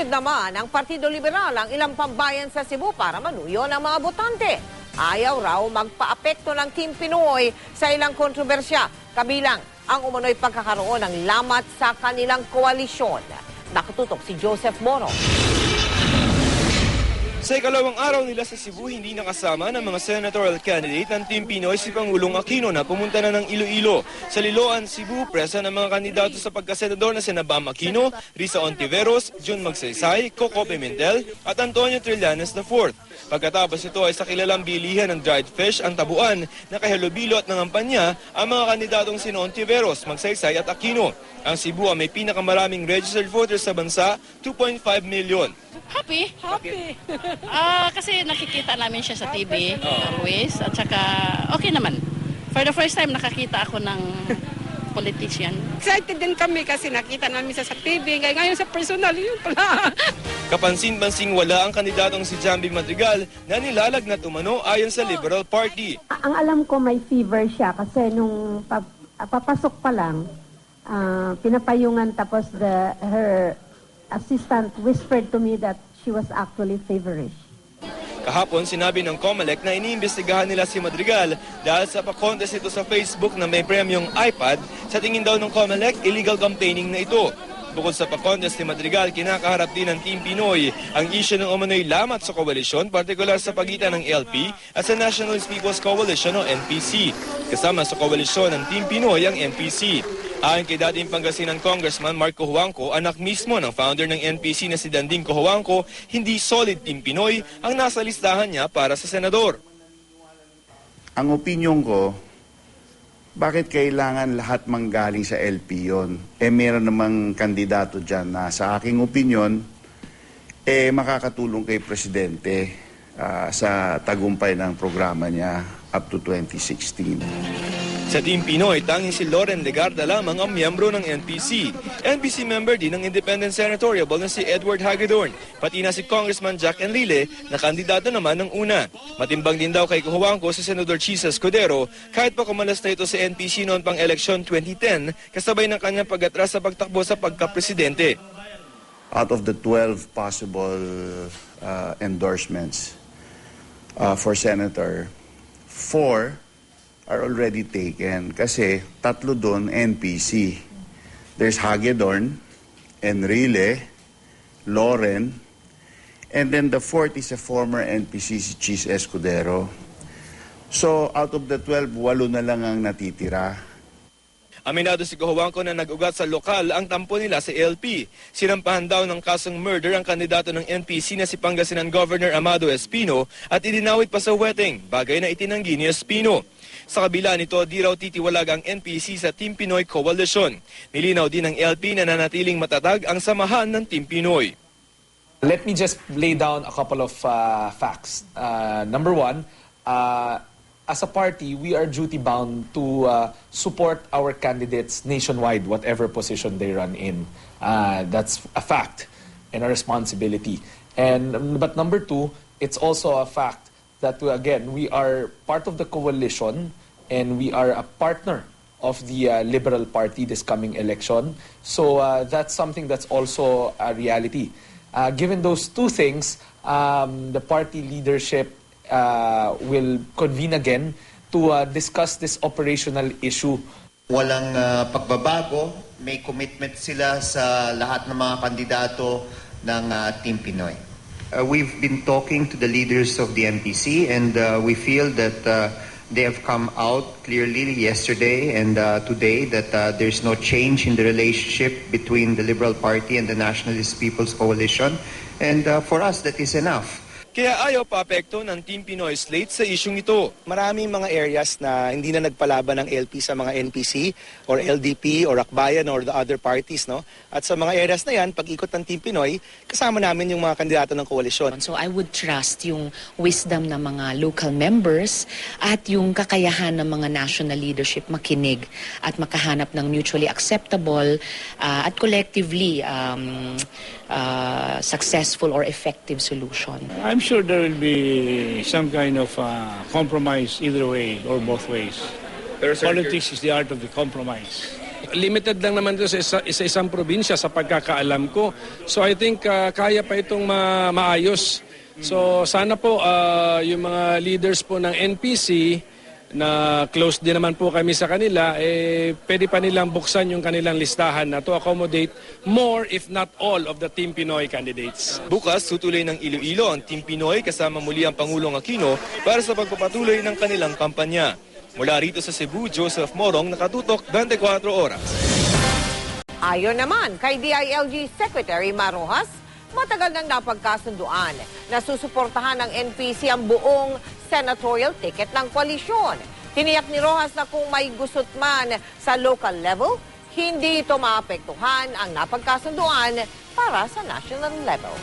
Tinuyod naman ng Partido Liberal ang ilang pambayan sa Cebu para manuyo ng mga botante. Ayaw raw magpa-apekto ng Team Pinoy sa ilang kontrobersya, kabilang ang umano'y pagkakaroon ng lamat sa kanilang koalisyon. Nakatutok si Joseph Moro. Sa ikalawang araw nila sa Cebu, hindi nakasama ng mga senatorial candidate ng Team Pinoy si Pangulong Aquino na pumunta na ng Iloilo. Sa Liloan, Cebu, presa ng mga kandidato sa pagkasenador na sina Bam Aquino, Risa Ontiveros, Jun Magsaysay, Coco Pimentel at Antonio Trillanes IV. Pagkatapos ito ay sa kilalang bilihan ng dried fish ang tabuan na kahalubilo at nangampanya ang mga kandidatong sina Ontiveros, Magsaysay at Aquino. Ang Cebu ay may pinakamaraming registered voters sa bansa, 2.5 million. Happy? Kasi nakikita namin siya sa TV always at saka okay naman. For the first time nakakita ako ng politician. Excited din kami kasi nakita namin siya sa TV. Ngayon sa personal yun pala. Kapansin-pansing wala ang kandidatong si Jambi Madrigal na nilalagnat umano ayon sa Liberal Party. Ang alam ko may fever siya kasi nung papasok pa lang, pinapayungan tapos her assistant whispered to me that she was actually feverish. Kahapon, sinabi ng COMELEC na iniimbestigahan nila si Madrigal dahil sa pa-contest ito sa Facebook na may premyong iPad. Sa tingin daw ng COMELEC, illegal campaigning na ito. Bukod sa pa-contest ni Madrigal, kinakaharap din ng Team Pinoy ang issue ng umano'y lamat sa koalisyon, partikular sa pagitan ng LP at sa Nationalist People's Coalition o NPC. Kasama sa koalisyon ng Team Pinoy ang NPC. Ayon kay dating Pangasinan Congressman Mark Cojuangco, anak mismo ng founder ng NPC na si Danding Cojuangco, hindi solid Team Pinoy ang nasa listahan niya para sa senador. Ang opinyon ko, bakit kailangan lahat manggaling sa LP yon? Meron namang kandidato dyan na sa aking opinyon, makakatulong kay Presidente sa tagumpay ng programa niya up to 2016. Sa Team Pinoy, tanging si Loren Legarda lamang ang miyembro ng NPC. NPC member din ng Independent Senatorial na si Edward Hagedorn, pati na si Congressman Jack Enrile na kandidato naman ng una. Matimbang din daw kay Cojuangco si Senador Chisa Escudero kahit pa kumalas na ito sa NPC noon pang eleksyon 2010 kasabay ng kanyang pag-atras sa pagtakbo sa pagkapresidente. Out of the 12 possible endorsements for Senator, 4 are already taken kasi 3 doon NPC. There's Hagedorn, Enrile, Loren, and then the 4th is a former NPC si Chis Escudero. So out of the 12, 8 na lang ang natitira. Aminado si Cojuangco na nag-ugat sa lokal ang tampo nila sa LP. Sinampahan daw ng kasong murder ang kandidato ng NPC na si Pangasinan Governor Amado Espino at idinawit pa sa weteng, bagay na itinanggi ni Espino. Sa kabila nito, di raw titiwalag ang NPC sa Team Pinoy Coalition. Nilinaw din ng LP na nanatiling matatag ang samahan ng Team Pinoy. Let me just lay down a couple of facts. Number one, as a party, we are duty-bound to support our candidates nationwide, whatever position they run in. That's a fact and a responsibility. But number two, it's also a fact that, again, we are part of the coalition and we are a partner of the Liberal Party this coming election. So that's something that's also a reality. Given those two things, the party leadership will convene again to discuss this operational issue. Walang pagbabago, may commitment sila sa lahat ng mga kandidato ng Team Pinoy. We've been talking to the leaders of the NPC and we feel that they have come out clearly yesterday and today that there's no change in the relationship between the Liberal Party and the Nationalist People's Coalition. And for us, that is enough. Kaya ayaw paapekto ng Team Pinoy slate sa isyung ito. Maraming mga areas na hindi na nagpalaban ng LP sa mga NPC or LDP or Akbayan or the other parties, no? At sa mga areas na yan, pag-ikot ng Team Pinoy, kasama namin yung mga kandidato ng koalisyon. So I would trust yung wisdom ng mga local members at yung kakayahan ng mga national leadership makinig at makahanap ng mutually acceptable at collectively successful or effective solution. I'm sure there will be some kind of compromise either way or both ways. Politics is the art of the compromise. Limited lang naman ito sa isang probinsya sa pagkakaalam ko. So I think kaya pa itong maayos. So sana po yung mga leaders po ng NPC na close din naman po kami sa kanila, pwede pa nilang buksan yung kanilang listahan na to accommodate more if not all of the Team Pinoy candidates. Bukas, tutuloy ng Iloilo ang Team Pinoy kasama muli ang Pangulong Aquino para sa pagpapatuloy ng kanilang kampanya. Mula rito sa Cebu, Joseph Morong, nakatutok 24 oras. Ayon naman kay DILG Secretary Marojas, matagal nang napagkasunduan na susuportahan ng NPC ang buong senatorial ticket ng koalisyon. Tiniyak ni Rojas na kung may gusot man sa local level, hindi ito maapektuhan ang napagkasunduan para sa national level.